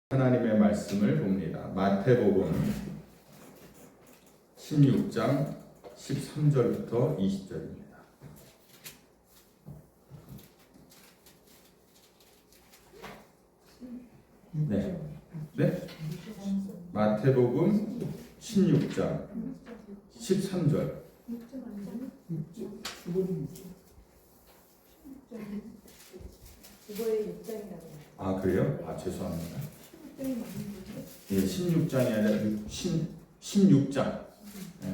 하나님의 말씀을 봅니다. 마태복음 16장 13절부터 20절입니다. 네? 마태복음 16장 13절. 아, 그래요? 아, 죄송합니다. 예, 16장이 아니라 16장. 예,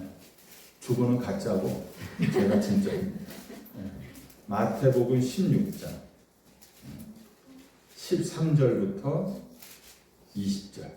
주보는 가짜고 제가 진짜입니다. 예, 마태복음 16장 13절부터 20절.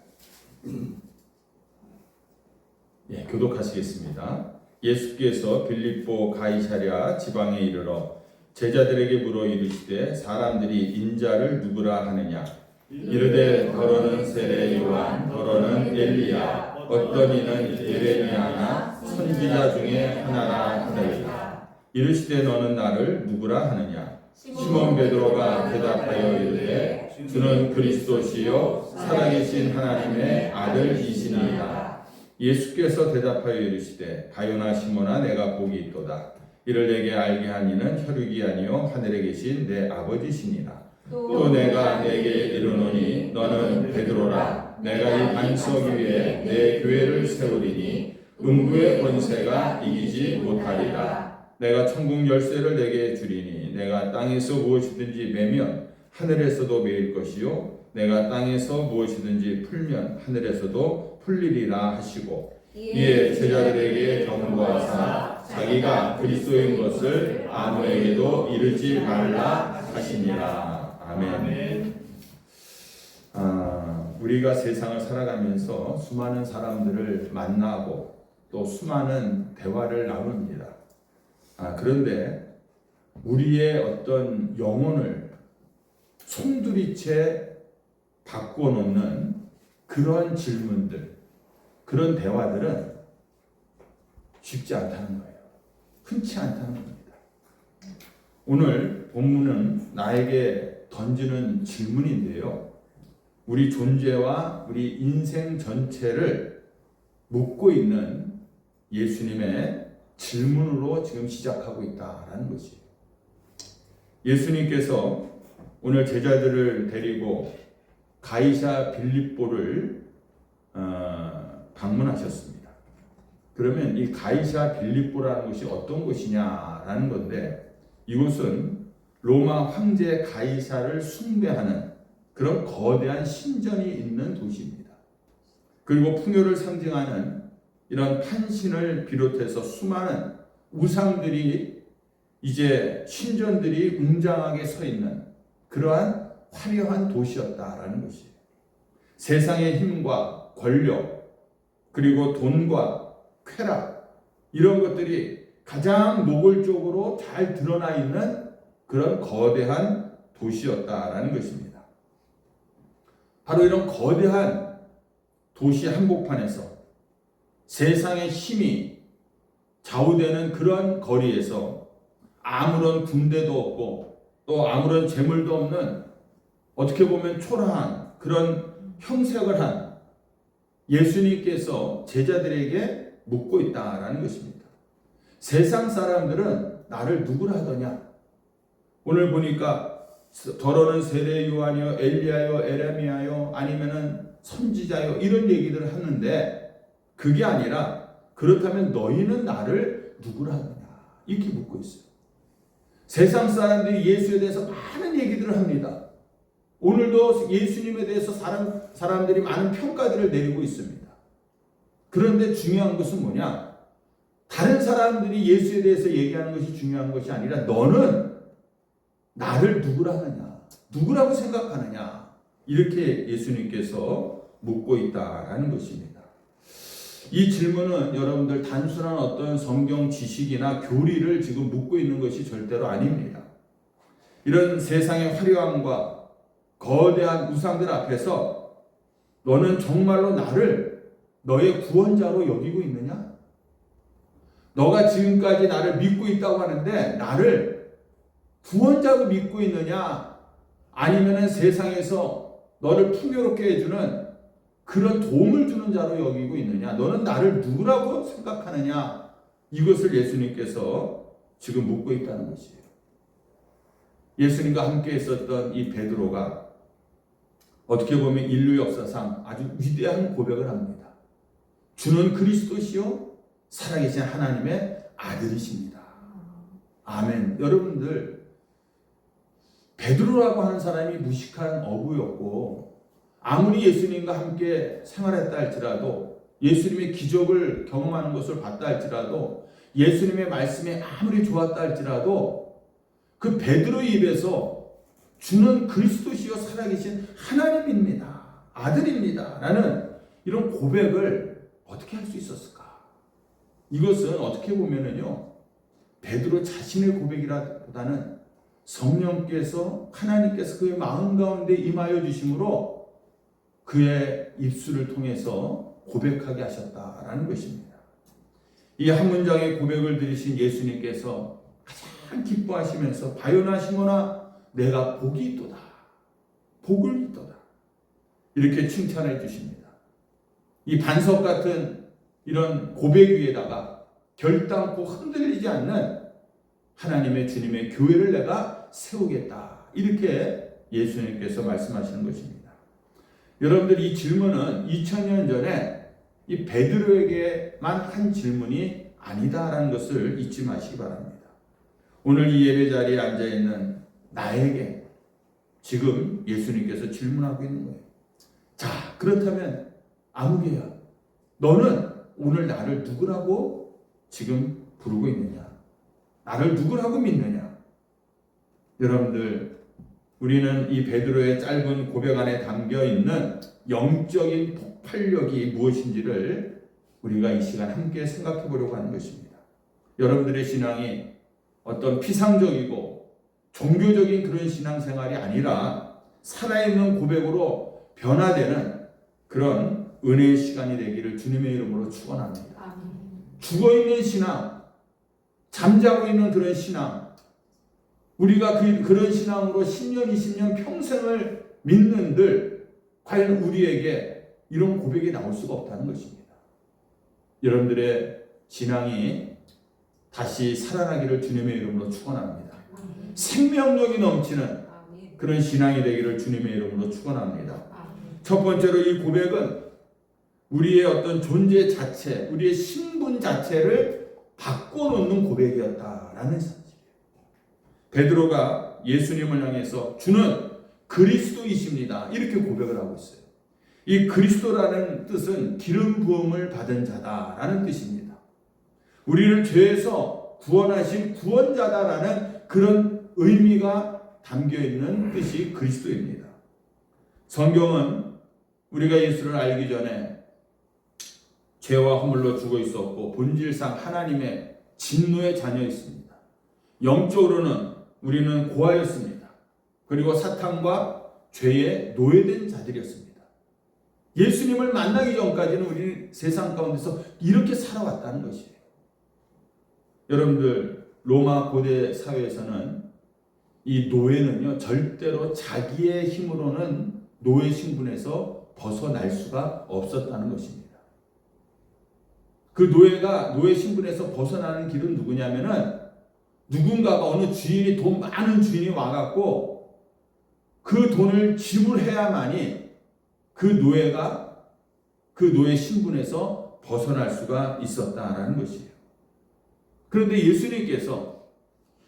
예, 교독하시겠습니다. 예수께서 빌립보 가이사랴 지방에 이르러 제자들에게 물어 이르시되 사람들이 인자를 누구라 하느냐? 이르되 더러는 세례 요한, 더러는 엘리야, 어떤 이는 예레미야나 선지자 중에 하나라 하더이다. 이르시되 너는 나를 누구라 하느냐? 시몬 베드로가 대답하여 이르되 주는 그리스도시요 살아계신 하나님의 아들이시니이다. 예수께서 대답하여 이르시되 가요나 시몬아 내가 복이 있도다. 이를 내게 알게 한 이는 혈육이 아니요 하늘에 계신 내 아버지시니라. 또 내가 내게 이르노니 너는 베드로라. 내가 이 반석 위에 내 교회를 세우리니 음부의 권세가 이기지 못하리라. 내가 천국 열쇠를 내게 주리니 내가 땅에서 무엇이든지 매면 하늘에서도 매일 것이요 내가 땅에서 무엇이든지 풀면 하늘에서도 풀리리라 하시고 이에 제자들에게 경고하사 자기가 그리스도인 것을 아무에게도 이르지 말라 하시니라. 아멘. 우리가 세상을 살아가면서 수많은 사람들을 만나고 또 수많은 대화를 나눕니다. 그런데 우리의 어떤 영혼을 송두리째 바꿔놓는 그런 질문들, 그런 대화들은 쉽지 않다는 거예요. 흔치 않다는 겁니다. 오늘 본문은 나에게 던지는 질문인데요. 우리 존재와 우리 인생 전체를 묻고 있는 예수님의 질문으로 지금 시작하고 있다라는 것이에요. 예수님께서 오늘 제자들을 데리고 가이사 빌립보를 방문하셨습니다. 그러면 이 가이사 빌립보라는 곳이 어떤 곳이냐라는 건데 이곳은 로마 황제 가이사를 숭배하는 그런 거대한 신전이 있는 도시입니다. 그리고 풍요를 상징하는 이런 판신을 비롯해서 수많은 우상들이 이제 신전들이 웅장하게 서 있는 그러한 화려한 도시였다라는 것이에요. 세상의 힘과 권력 그리고 돈과 쾌락 이런 것들이 가장 노골적으로 잘 드러나 있는 그런 거대한 도시였다라는 것입니다. 바로 이런 거대한 도시 한복판에서 세상의 힘이 좌우되는 그런 거리에서 아무런 군대도 없고 또 아무런 재물도 없는 어떻게 보면 초라한 그런 형색을 한 예수님께서 제자들에게 묻고 있다라는 것입니다. 세상 사람들은 나를 누구라 하더냐? 오늘 보니까 더러는 세례 요한이요, 엘리야요, 에레미야요, 아니면은 선지자요 이런 얘기들을 하는데 그게 아니라 그렇다면 너희는 나를 누구라 하느냐 이렇게 묻고 있어요. 세상 사람들이 예수에 대해서 많은 얘기들을 합니다. 오늘도 예수님에 대해서 사람들이 많은 평가들을 내리고 있습니다. 그런데 중요한 것은 뭐냐? 다른 사람들이 예수에 대해서 얘기하는 것이 중요한 것이 아니라 너는 나를 누구라 하느냐? 누구라고 생각하느냐? 이렇게 예수님께서 묻고 있다라는 것입니다. 이 질문은 여러분들 단순한 어떤 성경 지식이나 교리를 지금 묻고 있는 것이 절대로 아닙니다. 이런 세상의 화려함과 거대한 우상들 앞에서 너는 정말로 나를 너의 구원자로 여기고 있느냐? 너가 지금까지 나를 믿고 있다고 하는데 나를 구원자로 믿고 있느냐? 아니면 세상에서 너를 풍요롭게 해주는 그런 도움을 주는 자로 여기고 있느냐? 너는 나를 누구라고 생각하느냐? 이것을 예수님께서 지금 묻고 있다는 것이에요. 예수님과 함께 있었던 이 베드로가 어떻게 보면 인류 역사상 아주 위대한 고백을 합니다. 주는 그리스도시요 살아계신 하나님의 아들이십니다. 아멘. 여러분들, 베드로라고 하는 사람이 무식한 어부였고 아무리 예수님과 함께 생활했다 할지라도 예수님의 기적을 경험하는 것을 봤다 할지라도 예수님의 말씀이 아무리 좋았다 할지라도 그 베드로의 입에서 주는 그리스도시요 살아계신 하나님입니다. 아들입니다. 라는 이런 고백을 어떻게 할 수 있었을까? 이것은 어떻게 보면은요, 베드로 자신의 고백이라보다는 성령께서 하나님께서 그의 마음 가운데 임하여 주심으로 그의 입술을 통해서 고백하게 하셨다라는 것입니다. 이 한 문장의 고백을 들으신 예수님께서 가장 기뻐하시면서 바요나 시몬아 내가 복이 있도다. 복을 있도다. 이렇게 칭찬해 주십니다. 이 반석 같은 이런 고백 위에다가 결단코 흔들리지 않는 하나님의 주님의 교회를 내가 세우겠다. 이렇게 예수님께서 말씀하시는 것입니다. 여러분들 이 질문은 2000년 전에 이 베드로에게만 한 질문이 아니다라는 것을 잊지 마시기 바랍니다. 오늘 이 예배 자리에 앉아있는 나에게 지금 예수님께서 질문하고 있는 거예요. 자, 그렇다면 아무개야, 너는 오늘 나를 누구라고 지금 부르고 있느냐? 나를 누구라고 믿느냐? 여러분들, 우리는 이 베드로의 짧은 고백 안에 담겨 있는 영적인 폭발력이 무엇인지를 우리가 이 시간 함께 생각해 보려고 하는 것입니다. 여러분들의 신앙이 어떤 피상적이고 종교적인 그런 신앙생활이 아니라 살아있는 고백으로 변화되는 그런 은혜의 시간이 되기를 주님의 이름으로 축원합니다. 죽어있는 신앙, 잠자고 있는 그런 신앙, 우리가 그런 신앙으로 10년, 20년 평생을 믿는들 과연 우리에게 이런 고백이 나올 수가 없다는 것입니다. 여러분들의 신앙이 다시 살아나기를 주님의 이름으로 축원합니다. 생명력이 넘치는 그런 신앙이 되기를 주님의 이름으로 축원합니다. 첫 번째로 이 고백은 우리의 어떤 존재 자체, 우리의 신분 자체를 바꿔놓는 고백이었다라는 사실이에요. 베드로가 예수님을 향해서 주는 그리스도이십니다. 이렇게 고백을 하고 있어요. 이 그리스도라는 뜻은 기름 부음을 받은 자다라는 뜻입니다. 우리를 죄에서 구원하신 구원자다라는 그런 의미가 담겨있는 뜻이 그리스도입니다. 성경은 우리가 예수를 알기 전에 죄와 허물로 죽어 있었고 본질상 하나님의 진노의 자녀였습니다. 영적으로는 우리는 고아였습니다. 그리고 사탄과 죄에 노예된 자들이었습니다. 예수님을 만나기 전까지는 우리 세상 가운데서 이렇게 살아왔다는 것이에요. 여러분들, 로마 고대 사회에서는 이 노예는요, 절대로 자기의 힘으로는 노예 신분에서 벗어날 수가 없었다는 것입니다. 그 노예가 노예 신분에서 벗어나는 길은 누구냐면은 누군가가 어느 주인이 돈 많은 주인이 와갖고 그 돈을 지불해야만이 그 노예가 그 노예 신분에서 벗어날 수가 있었다라는 것이에요. 그런데 예수님께서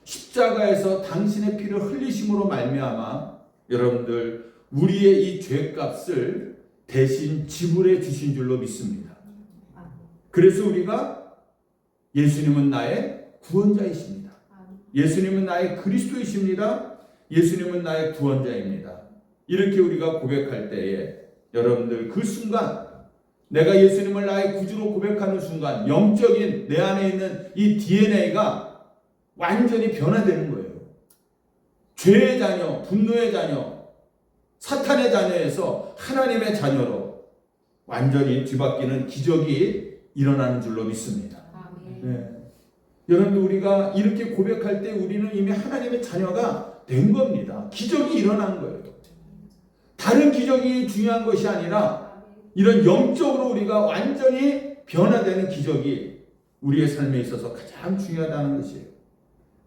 십자가에서 당신의 피를 흘리심으로 말미암아 여러분들 우리의 이 죄값을 대신 지불해 주신 줄로 믿습니다. 그래서 우리가 예수님은 나의 구원자이십니다. 예수님은 나의 그리스도이십니다. 예수님은 나의 구원자입니다. 이렇게 우리가 고백할 때에 여러분들 그 순간 내가 예수님을 나의 구주로 고백하는 순간 영적인 내 안에 있는 이 DNA가 완전히 변화되는 거예요. 죄의 자녀, 분노의 자녀, 사탄의 자녀에서 하나님의 자녀로 완전히 뒤바뀌는 기적이 일어나는 줄로 믿습니다. 네. 여러분들 우리가 이렇게 고백할 때 우리는 이미 하나님의 자녀가 된 겁니다. 기적이 일어난 거예요. 다른 기적이 중요한 것이 아니라 이런 영적으로 우리가 완전히 변화되는 기적이 우리의 삶에 있어서 가장 중요하다는 것이에요.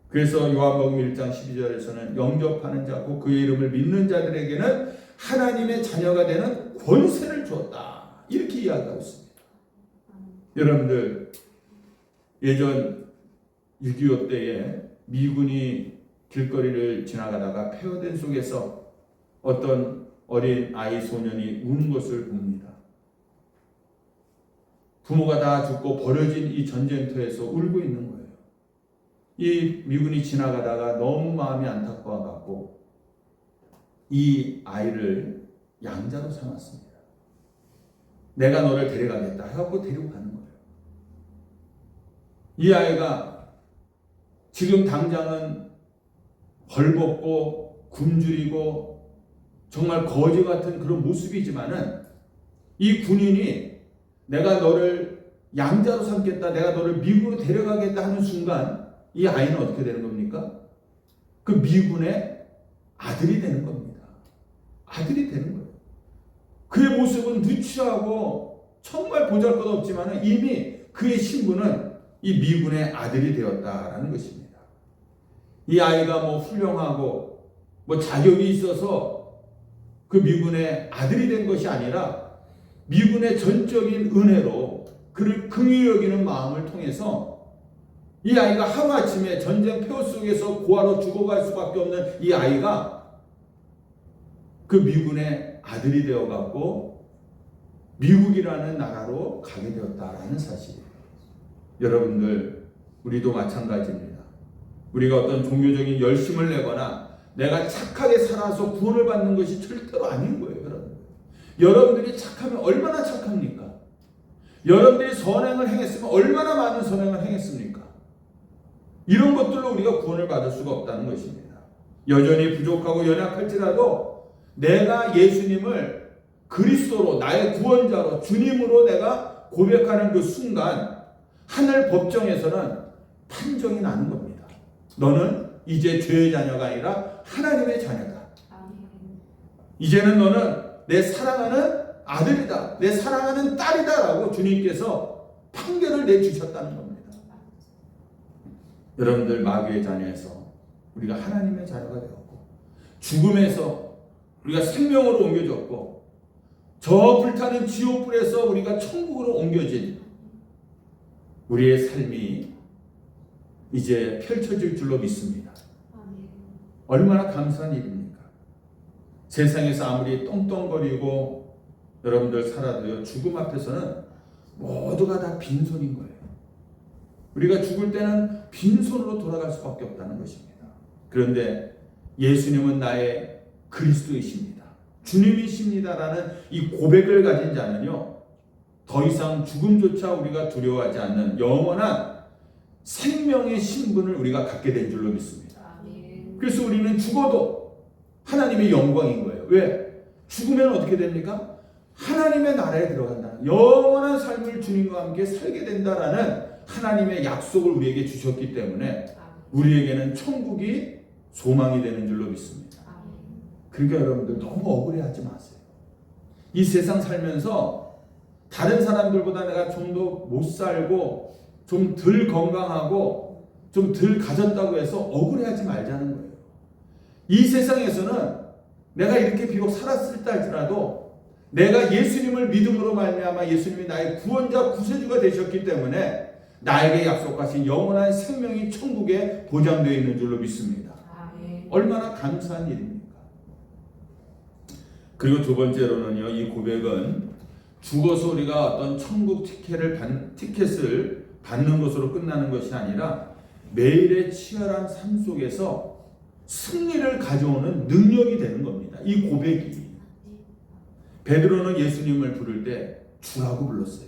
그래서 요한복음 1장 12절에서는 영접하는 자, 곧 그의 이름을 믿는 자들에게는 하나님의 자녀가 되는 권세를 주었다. 이렇게 이야기하고 있습니다. 여러분들, 예전 6.25 때에 미군이 길거리를 지나가다가 폐허된 속에서 어떤 어린 아이 소년이 우는 것을 봅니다. 부모가 다 죽고 버려진 이 전쟁터에서 울고 있는 거예요. 이 미군이 지나가다가 너무 마음이 안타까워갖고 이 아이를 양자로 삼았습니다. 내가 너를 데려가겠다 해갖고 데리고 가는 거예요. 이 아이가 지금 당장은 벌벗고 굶주리고 정말 거지 같은 그런 모습이지만은 이 군인이 내가 너를 양자로 삼겠다, 내가 너를 미국으로 데려가겠다 하는 순간 이 아이는 어떻게 되는 겁니까? 그 미군의 아들이 되는 겁니다. 아들이 되는 거예요. 그의 모습은 누추하고 정말 보잘것없지만 이미 그의 신분은 이 미군의 아들이 되었다라는 것입니다. 이 아이가 뭐 훌륭하고 뭐 자격이 있어서 그 미군의 아들이 된 것이 아니라 미군의 전적인 은혜로 그를 긍휼히 여기는 마음을 통해서 이 아이가 하루아침에 전쟁 폐허 속에서 고아로 죽어갈 수밖에 없는 이 아이가 그 미군의 아들이 되어갖고 미국이라는 나라로 가게 되었다라는 사실이에요. 여러분들, 우리도 마찬가지입니다. 우리가 어떤 종교적인 열심을 내거나 내가 착하게 살아서 구원을 받는 것이 절대로 아닌 거예요. 여러분들이 착하면 얼마나 착합니까? 여러분들이 선행을 행했으면 얼마나 많은 선행을 행했습니까? 이런 것들로 우리가 구원을 받을 수가 없다는 것입니다. 여전히 부족하고 연약할지라도 내가 예수님을 그리스도로 나의 구원자로 주님으로 내가 고백하는 그 순간 하늘 법정에서는 판정이 나는 겁니다. 너는 이제 죄의 자녀가 아니라 하나님의 자녀다. 이제는 너는 내 사랑하는 아들이다, 내 사랑하는 딸이다 라고 주님께서 판결을 내주셨다는 겁니다. 여러분들, 마귀의 자녀에서 우리가 하나님의 자녀가 되었고 죽음에서 우리가 생명으로 옮겨졌고 저 불타는 지옥불에서 우리가 천국으로 옮겨진 우리의 삶이 이제 펼쳐질 줄로 믿습니다. 얼마나 감사한 일입니까? 세상에서 아무리 똥똥거리고 여러분들 살아도요, 죽음 앞에서는 모두가 다 빈손인 거예요. 우리가 죽을 때는 빈손으로 돌아갈 수밖에 없다는 것입니다. 그런데 예수님은 나의 그리스도이십니다, 주님이십니다라는 이 고백을 가진 자는요, 더 이상 죽음조차 우리가 두려워하지 않는 영원한 생명의 신분을 우리가 갖게 된 줄로 믿습니다. 그래서 우리는 죽어도 하나님의 영광인 거예요. 왜? 죽으면 어떻게 됩니까? 하나님의 나라에 들어간다는, 영원한 삶을 주님과 함께 살게 된다라는 하나님의 약속을 우리에게 주셨기 때문에 우리에게는 천국이 소망이 되는 줄로 믿습니다. 그러니까 여러분들 너무 억울해하지 마세요. 이 세상 살면서 다른 사람들보다 내가 좀 더 못 살고 좀 덜 건강하고 좀 덜 가졌다고 해서 억울해하지 말자는 거예요. 이 세상에서는 내가 이렇게 비록 살았을 때 할지라도 내가 예수님을 믿음으로 말미암아 예수님이 나의 구원자 구세주가 되셨기 때문에 나에게 약속하신 영원한 생명이 천국에 보장되어 있는 줄로 믿습니다. 얼마나 감사한 일입니까? 그리고 두 번째로는요, 이 고백은 죽어서 우리가 어떤 천국 티켓을 받는 것으로 끝나는 것이 아니라 매일의 치열한 삶 속에서 승리를 가져오는 능력이 되는 겁니다. 이 고백이. 베드로는 예수님을 부를 때 주라고 불렀어요.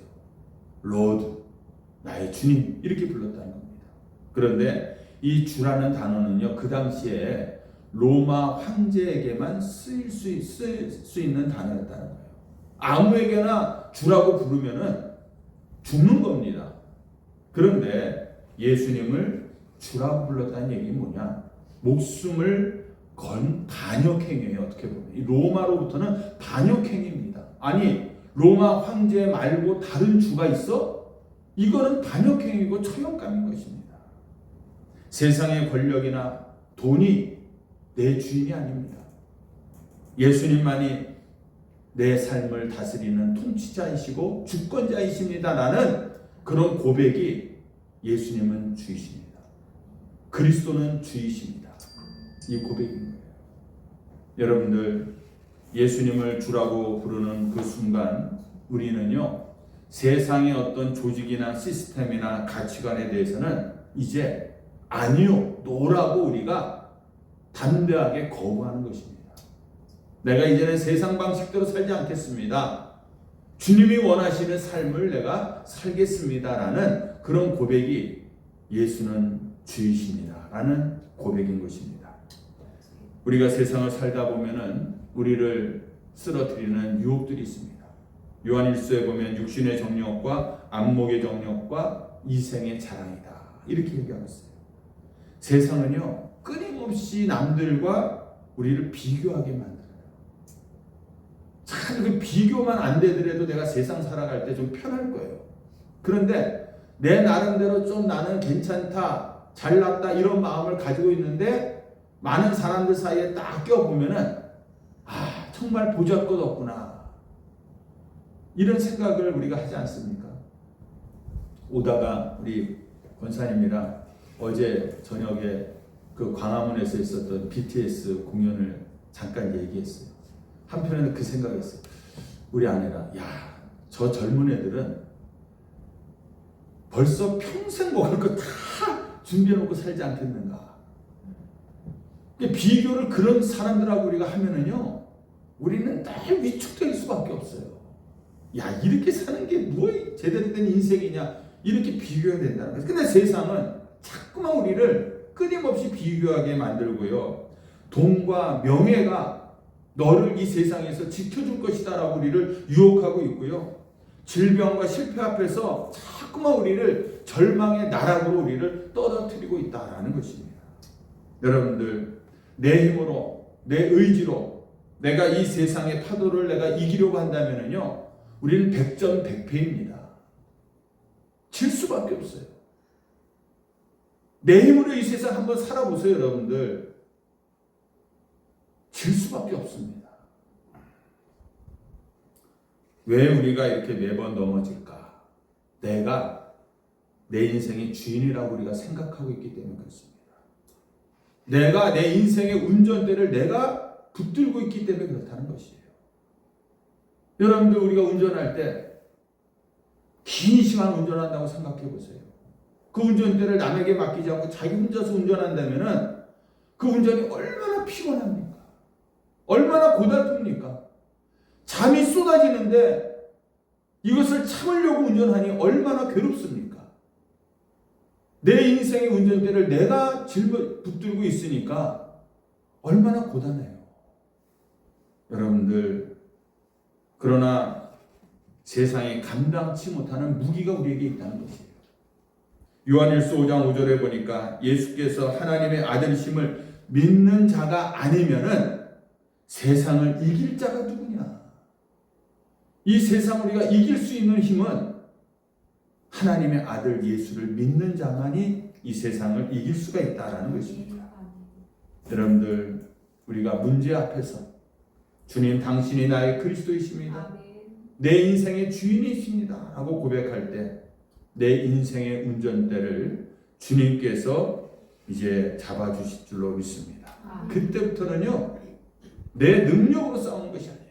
로드, 나의 주님, 이렇게 불렀다는 겁니다. 그런데 이 주라는 단어는요, 그 당시에 로마 황제에게만 쓰일 수 있는 단어였다는 거예요. 아무에게나 주라고 부르면은 죽는 겁니다. 그런데 예수님을 주라고 불렀다는 얘기는 뭐냐? 목숨을 그건 반역행위예요. 어떻게 보면 이 로마로부터는 반역행위입니다. 아니 로마 황제 말고 다른 주가 있어? 이거는 반역행위고 처형감인 것입니다. 세상의 권력이나 돈이 내 주인이 아닙니다. 예수님만이 내 삶을 다스리는 통치자이시고 주권자이십니다라는 그런 고백이 예수님은 주이십니다. 그리스도는 주이십니다. 이 고백인 거예요. 여러분들 예수님을 주라고 부르는 그 순간 우리는요 세상의 어떤 조직이나 시스템이나 가치관에 대해서는 이제 아니요, 노라고 우리가 담대하게 거부하는 것입니다. 내가 이제는 세상 방식대로 살지 않겠습니다. 주님이 원하시는 삶을 내가 살겠습니다라는 그런 고백이 예수는 주이십니다라는 고백인 것입니다. 우리가 세상을 살다 보면은 우리를 쓰러뜨리는 유혹들이 있습니다. 요한일서에 보면 육신의 정욕과 안목의 정욕과 이생의 자랑이다. 이렇게 얘기하고 있어요. 세상은요 끊임없이 남들과 우리를 비교하게 만들어요. 참 그 비교만 안 되더라도 내가 세상 살아갈 때 좀 편할 거예요. 그런데 내 나름대로 좀 나는 괜찮다, 잘났다 이런 마음을 가지고 있는데 많은 사람들 사이에 딱 껴보면은 아 정말 보잘것없구나 이런 생각을 우리가 하지 않습니까? 오다가 우리 권사님이랑 어제 저녁에 그 광화문에서 있었던 BTS 공연을 잠깐 얘기했어요. 한편에는 그 생각했어요. 우리 아내가 야, 저 젊은 애들은 벌써 평생 먹을 거 다 준비해놓고 살지 않겠는가. 비교를 그런 사람들하고 우리가 하면은요 우리는 늘 위축될 수밖에 없어요. 야 이렇게 사는 게 뭐 제대로 된 인생이냐 이렇게 비교해야 된다는 거예요. 근데 세상은 자꾸만 우리를 끊임없이 비교하게 만들고요. 돈과 명예가 너를 이 세상에서 지켜줄 것이다 라고 우리를 유혹하고 있고요. 질병과 실패 앞에서 자꾸만 우리를 절망의 나락으로 우리를 떨어뜨리고 있다라는 것입니다. 여러분들 내 힘으로 내 의지로 내가 이 세상의 파도를 내가 이기려고 한다면요 우리는 100점 100패입니다. 질 수밖에 없어요. 내 힘으로 이 세상 한번 살아보세요. 여러분들 질 수밖에 없습니다. 왜 우리가 이렇게 매번 넘어질까? 내가 내 인생의 주인이라고 우리가 생각하고 있기 때문에 그렇습니다. 내가 내 인생의 운전대를 내가 붙들고 있기 때문에 그렇다는 것이에요. 여러분들 우리가 운전할 때 긴 시간 운전한다고 생각해 보세요. 그 운전대를 남에게 맡기지 않고 자기 혼자서 운전한다면은 그 운전이 얼마나 피곤합니까? 얼마나 고달픕니까? 잠이 쏟아지는데 이것을 참으려고 운전하니 얼마나 괴롭습니까? 내 인생의 운전대를 내가 붙들고 있으니까 얼마나 고단해요. 여러분들 그러나 세상이 감당치 못하는 무기가 우리에게 있다는 것이에요. 요한일서 5장 5절에 보니까 예수께서 하나님의 아들이심을 믿는 자가 아니면은 세상을 이길 자가 누구냐? 이 세상을 우리가 이길 수 있는 힘은 하나님의 아들 예수를 믿는 자만이 이 세상을 이길 수가 있다라는 것입니다. 여러분들 우리가 문제 앞에서 주님 당신이 나의 그리스도이십니다. 내 인생의 주인이십니다. 라고 고백할 때 내 인생의 운전대를 주님께서 이제 잡아주실 줄로 믿습니다. 그때부터는요 내 능력으로 싸우는 것이 아니에요.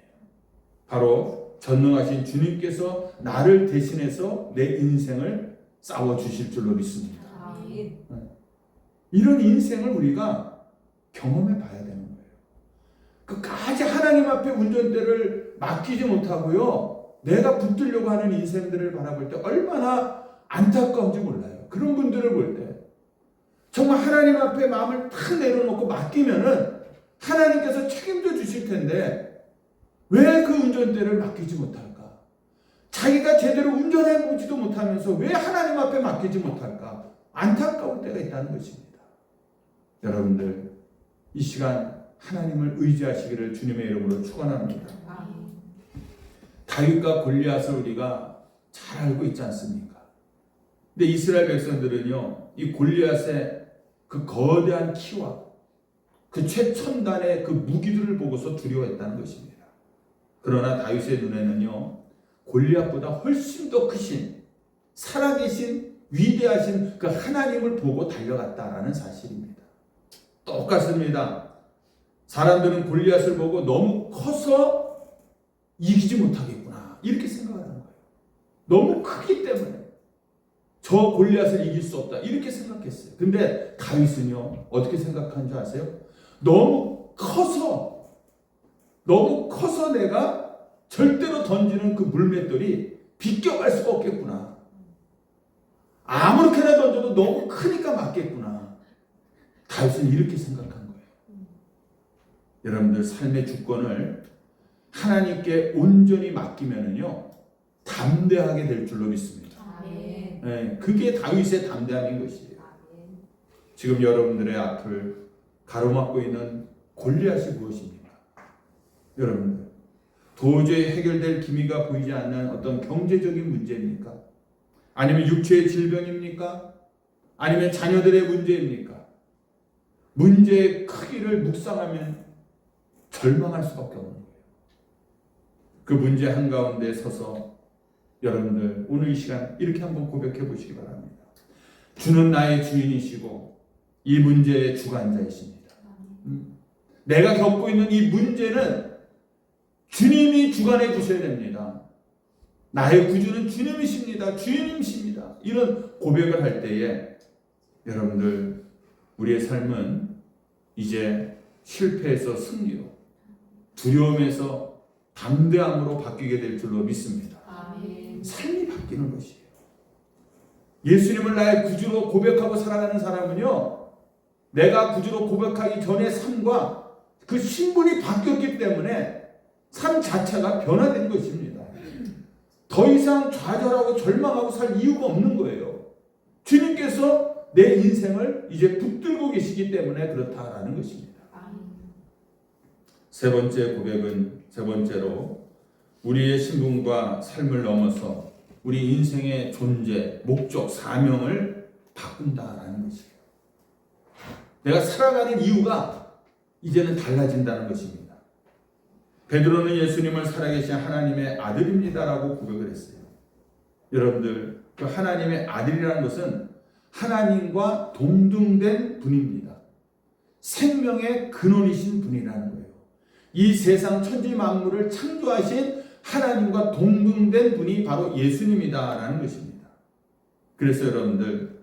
바로 전능하신 주님께서 나를 대신해서 내 인생을 싸워주실 줄로 믿습니다. 이런 인생을 우리가 경험해 봐야 되는 거예요. 끝까지 하나님 앞에 운전대를 맡기지 못하고요 내가 붙들려고 하는 인생들을 바라볼 때 얼마나 안타까운지 몰라요. 그런 분들을 볼 때 정말 하나님 앞에 마음을 탁 내려놓고 맡기면은 하나님께서 책임져 주실 텐데 왜 그 운전대를 맡기지 못할까? 자기가 제대로 운전해 보지도 못하면서 왜 하나님 앞에 맡기지 못할까? 안타까울 때가 있다는 것입니다. 여러분들 이 시간 하나님을 의지하시기를 주님의 이름으로 축원합니다. 다윗과 골리앗을 우리가 잘 알고 있지 않습니까? 근데 이스라엘 백성들은요, 이 골리앗의 그 거대한 키와 그 최첨단의 그 무기들을 보고서 두려워했다는 것입니다. 그러나 다윗의 눈에는요, 골리앗보다 훨씬 더 크신, 살아계신, 위대하신 그 하나님을 보고 달려갔다라는 사실입니다. 똑같습니다. 사람들은 골리앗을 보고 너무 커서 이기지 못하겠구나, 이렇게 생각하는 거예요. 너무 크기 때문에 저 골리앗을 이길 수 없다, 이렇게 생각했어요. 근데 다윗은요, 어떻게 생각한 줄 아세요? 너무 커서 내가 절대로 던지는 그 물맷돌이 비껴갈 수가 없겠구나. 아무렇게나 던져도 너무 크니까 맞겠구나. 다윗은 이렇게 생각한 거예요. 여러분들, 삶의 주권을 하나님께 온전히 맡기면은요, 담대하게 될 줄로 믿습니다. 네, 그게 다윗의 담대함인 것이에요. 지금 여러분들의 앞을 가로막고 있는 골리앗이 무엇입니까? 여러분들, 도저히 해결될 기미가 보이지 않는 어떤 경제적인 문제입니까? 아니면 육체의 질병입니까? 아니면 자녀들의 문제입니까? 문제의 크기를 묵상하면 절망할 수밖에 없는 거예요. 그 문제 한가운데 서서 여러분들, 오늘 이 시간 이렇게 한번 고백해 보시기 바랍니다. 주는 나의 주인이시고 이 문제의 주관자이십니다. 내가 겪고 있는 이 문제는 주님이 주관해 주셔야 됩니다. 나의 구주는 주님이십니다. 주인이십니다. 이런 고백을 할 때에 여러분들, 우리의 삶은 이제 실패에서 승리로, 두려움에서 담대함으로 바뀌게 될 줄로 믿습니다. 삶이 바뀌는 것이에요. 예수님을 나의 구주로 고백하고 살아가는 사람은요, 내가 구주로 고백하기 전의 삶과 그 신분이 바뀌었기 때문에 삶 자체가 변화된 것입니다. 더 이상 좌절하고 절망하고 살 이유가 없는 거예요. 주님께서 내 인생을 이제 붙들고 계시기 때문에 그렇다라는 것입니다. 세 번째로 우리의 신분과 삶을 넘어서 우리 인생의 존재, 목적, 사명을 바꾼다라는 것이에요. 내가 살아가는 이유가 이제는 달라진다는 것입니다. 베드로는 예수님을 살아계신 하나님의 아들입니다라고 고백을 했어요. 여러분들, 그 하나님의 아들이라는 것은 하나님과 동등된 분입니다. 생명의 근원이신 분이라는 거예요. 이 세상 천지 만물을 창조하신 하나님과 동등된 분이 바로 예수님이다라는 것입니다. 그래서 여러분들,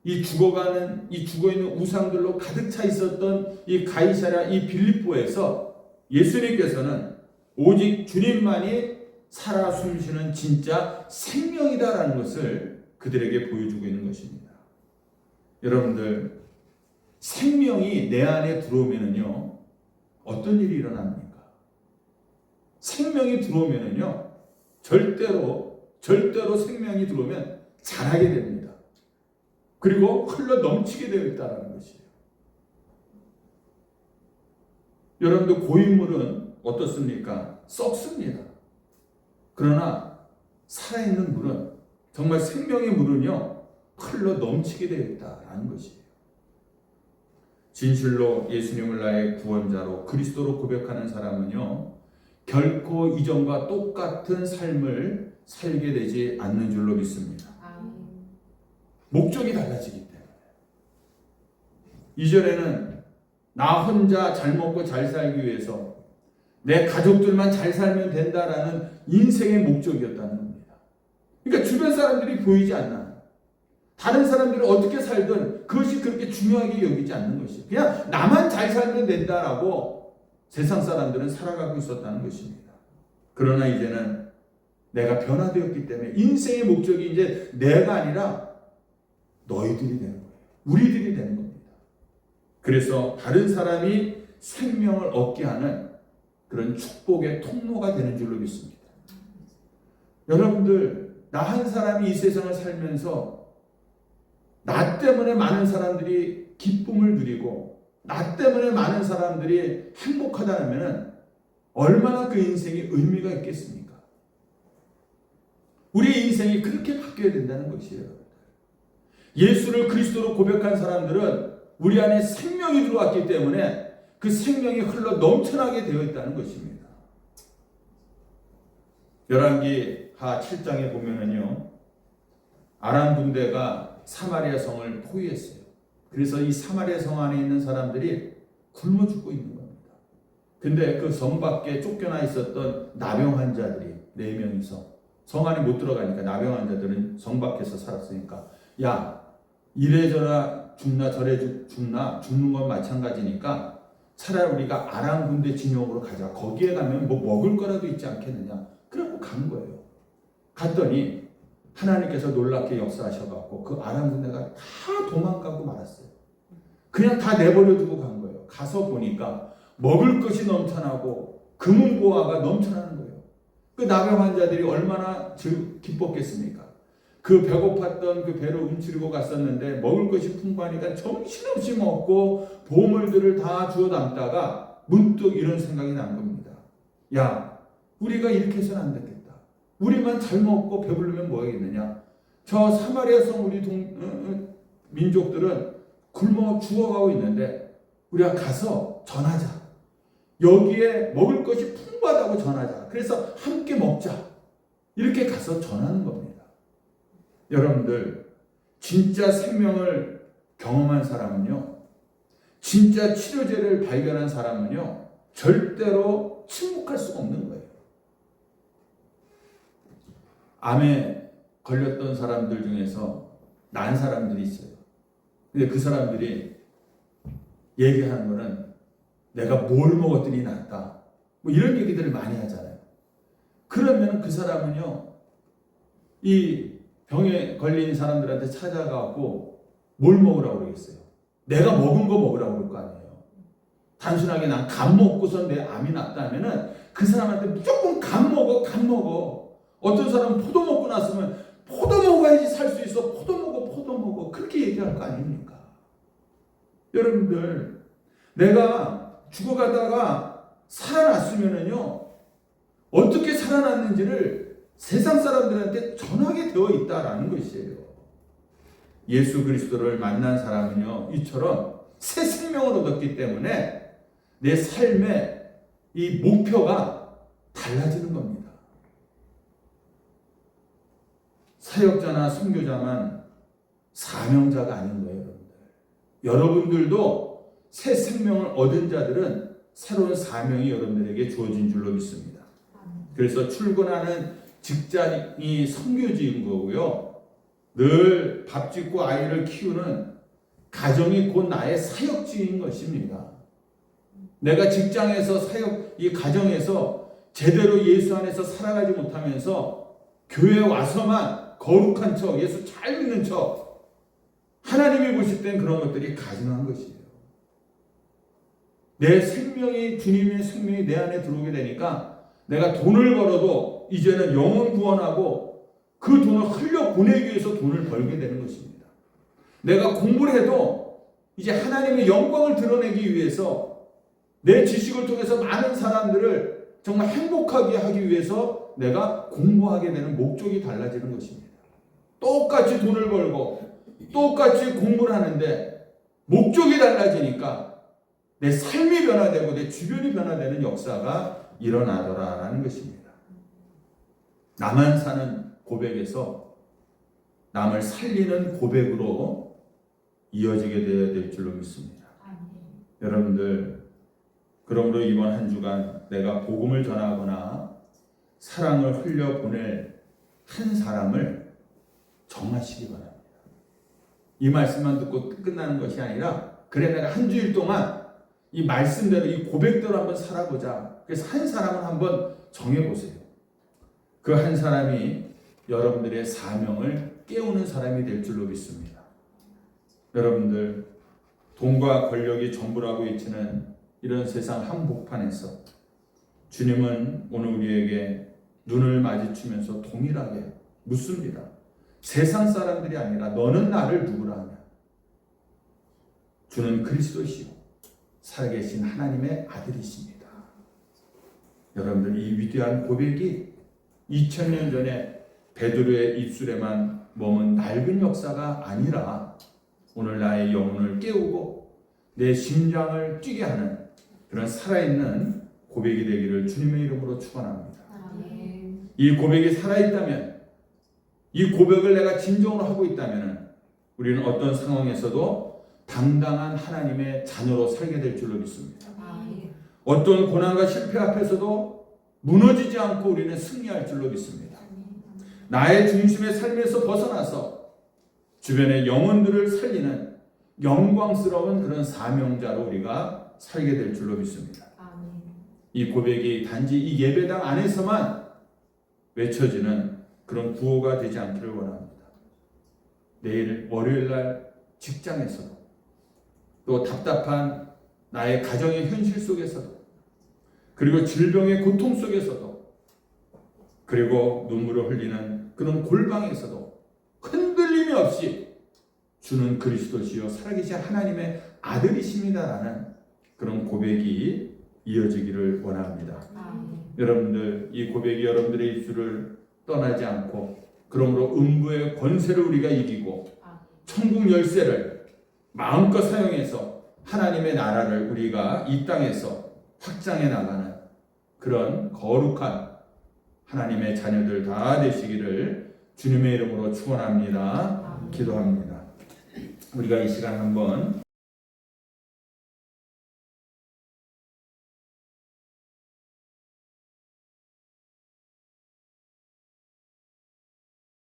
이 죽어 있는 우상들로 가득 차 있었던 이 가이사랴, 이 빌립보에서 예수님께서는 오직 주님만이 살아 숨쉬는 진짜 생명이다라는 것을 그들에게 보여주고 있는 것입니다. 여러분들, 생명이 내 안에 들어오면은요, 어떤 일이 일어납니까? 생명이 들어오면은요, 절대로 생명이 들어오면 자라게 됩니다. 그리고 흘러 넘치게 되어 있다는 것이에요. 여러분들, 고인물은 어떻습니까? 썩습니다. 그러나 살아있는 물은, 정말 생명의 물은요, 흘러 넘치게 되어 있다는 것이에요. 진실로 예수님을 나의 구원자로, 그리스도로 고백하는 사람은요, 결코 이전과 똑같은 삶을 살게 되지 않는 줄로 믿습니다. 목적이 달라지기 때문에. 이전에는 나 혼자 잘 먹고 잘 살기 위해서 내 가족들만 잘 살면 된다라는 인생의 목적이었다는 겁니다. 그러니까 주변 사람들이 보이지 않나, 다른 사람들이 어떻게 살든 그것이 그렇게 중요하게 여기지 않는 것이에요. 그냥 나만 잘 살면 된다라고 세상 사람들은 살아가고 있었다는 것입니다. 그러나 이제는 내가 변화되었기 때문에 인생의 목적이 이제 내가 아니라 너희들이 되는 거예요. 우리들이 되는 겁니다. 그래서 다른 사람이 생명을 얻게 하는 그런 축복의 통로가 되는 줄로 믿습니다. 여러분들, 나 한 사람이 이 세상을 살면서 나 때문에 많은 사람들이 기쁨을 누리고 나 때문에 많은 사람들이 행복하다면 얼마나 그 인생이 의미가 있겠습니까? 우리의 인생이 그렇게 바뀌어야 된다는 것이에요. 예수를 그리스도로 고백한 사람들은 우리 안에 생명이 들어왔기 때문에 그 생명이 흘러 넘쳐나게 되어 있다는 것입니다. 열왕기하 7장에 보면은요, 아람 군대가 사마리아 성을 포위했어요. 그래서 이 사마리아 성 안에 있는 사람들이 굶어 죽고 있는 겁니다. 근데 그 성 밖에 쫓겨나 있었던 나병 환자들이 4명이서 성 안에 못 들어가니까 나병 환자들은 성 밖에서 살았으니까, 야, 이래저래 죽나 저래 죽나 죽는 건 마찬가지니까 차라리 우리가 아람 군대 진영으로 가자. 거기에 가면 뭐 먹을 거라도 있지 않겠느냐. 그러고 간 거예요. 갔더니 하나님께서 놀랍게 역사하셔갖고 그 아람 군대가 다 도망가고 말았어요. 그냥 다 내버려 두고 간 거예요. 가서 보니까 먹을 것이 넘쳐나고 금은보화가 넘쳐나는 거예요. 그 나병 환자들이 얼마나 기뻤겠습니까? 그 배고팠던 그 배로 움츠리고 갔었는데 먹을 것이 풍부하니까 정신없이 먹고 보물들을 다 주워 담다가 문득 이런 생각이 난 겁니다. 야, 우리가 이렇게 해서는 안 되겠다. 우리만 잘 먹고 배부르면 뭐 하겠느냐. 저 사마리아 성 우리 민족들은 굶어 죽어가고 있는데 우리가 가서 전하자. 여기에 먹을 것이 풍부하다고 전하자. 그래서 함께 먹자. 이렇게 가서 전하는 겁니다. 여러분들, 진짜 생명을 경험한 사람은요, 진짜 치료제를 발견한 사람은요, 절대로 침묵할 수가 없는 거예요. 암에 걸렸던 사람들 중에서 난 사람들이 있어요. 근데 그 사람들이 얘기하는 거는 내가 뭘 먹었더니 낫다. 뭐 이런 얘기들을 많이 하잖아요. 그러면 그 사람은요, 이 병에 걸린 사람들한테 찾아가고 뭘 먹으라고 그러겠어요? 내가 먹은 거 먹으라고 그럴 거 아니에요. 단순하게 난 간 먹고서 내 암이 났다면은 그 사람한테 무조건 간 먹어. 어떤 사람은 포도 먹고 났으면 포도 먹어야지 살 수 있어. 포도 먹어. 그렇게 얘기할 거 아닙니까? 여러분들, 내가 죽어가다가 살아났으면은요, 어떻게 살아났는지를 세상 사람들한테 전하게 되어 있다라는 것이에요. 예수 그리스도를 만난 사람은요, 이처럼 새 생명을 얻었기 때문에 내 삶의 이 목표가 달라지는 겁니다. 사역자나 선교자만 사명자가 아닌 거예요, 여러분들. 여러분들도 새 생명을 얻은 자들은 새로운 사명이 여러분들에게 주어진 줄로 믿습니다. 그래서 출근하는 직장이 선교지인 거고요. 늘 밥 짓고 아이를 키우는 가정이 곧 나의 사역지인 것입니다. 내가 직장에서 이 가정에서 제대로 예수 안에서 살아가지 못하면서 교회에 와서만 거룩한 척, 예수 잘 믿는 척, 하나님이 보실 땐 그런 것들이 가증한 것이에요. 내 생명이, 주님의 생명이 내 안에 들어오게 되니까 내가 돈을 벌어도 이제는 영혼 구원하고 그 돈을 흘려보내기 위해서 돈을 벌게 되는 것입니다. 내가 공부를 해도 이제 하나님의 영광을 드러내기 위해서 내 지식을 통해서 많은 사람들을 정말 행복하게 하기 위해서 내가 공부하게 되는 목적이 달라지는 것입니다. 똑같이 돈을 벌고 똑같이 공부를 하는데 목적이 달라지니까 내 삶이 변화되고 내 주변이 변화되는 역사가 일어나더라라는 것입니다. 나만 사는 고백에서 남을 살리는 고백으로 이어지게 되어야 될 줄로 믿습니다. 여러분들, 그러므로 이번 한 주간 내가 복음을 전하거나 사랑을 흘려보낼 한 사람을 정하시기 바랍니다. 이 말씀만 듣고 끝나는 것이 아니라, 그래 내가 한 주일 동안 이 말씀대로 이 고백대로 한번 살아보자. 그래서 한 사람을 한번 정해보세요. 그 한 사람이 여러분들의 사명을 깨우는 사람이 될 줄로 믿습니다. 여러분들, 돈과 권력이 전부라고 외치는 이런 세상 한복판에서 주님은 오늘 우리에게 눈을 마주치면서 동일하게 묻습니다. 세상 사람들이 아니라 너는 나를 누구라 하냐? 주는 그리스도시요 살아계신 하나님의 아들이십니다. 여러분들, 이 위대한 고백이 2000년 전에 베드로의 입술에만 머문 낡은 역사가 아니라 오늘 나의 영혼을 깨우고 내 심장을 뛰게 하는 그런 살아있는 고백이 되기를 주님의 이름으로 축원합니다. 이 고백이 살아있다면, 이 고백을 내가 진정으로 하고 있다면 우리는 어떤 상황에서도 당당한 하나님의 자녀로 살게 될 줄로 믿습니다. 어떤 고난과 실패 앞에서도 무너지지 않고 우리는 승리할 줄로 믿습니다. 나의 중심의 삶에서 벗어나서 주변의 영혼들을 살리는 영광스러운 그런 사명자로 우리가 살게 될 줄로 믿습니다. 이 고백이 단지 이 예배당 안에서만 외쳐지는 그런 구호가 되지 않기를 원합니다. 내일 월요일날 직장에서도, 또 답답한 나의 가정의 현실 속에서도, 그리고 질병의 고통 속에서도, 그리고 눈물을 흘리는 그런 골방에서도 흔들림이 없이 주는 그리스도시요 살아계신 하나님의 아들이십니다라는 그런 고백이 이어지기를 원합니다. 여러분들, 이 고백이 여러분들의 입술을 떠나지 않고, 그러므로 음부의 권세를 우리가 이기고 천국 열쇠를 마음껏 사용해서 하나님의 나라를 우리가 이 땅에서 확장해 나가는 그런 거룩한 하나님의 자녀들 다 되시기를 주님의 이름으로 축원합니다. 기도합니다. 우리가 이 시간 한번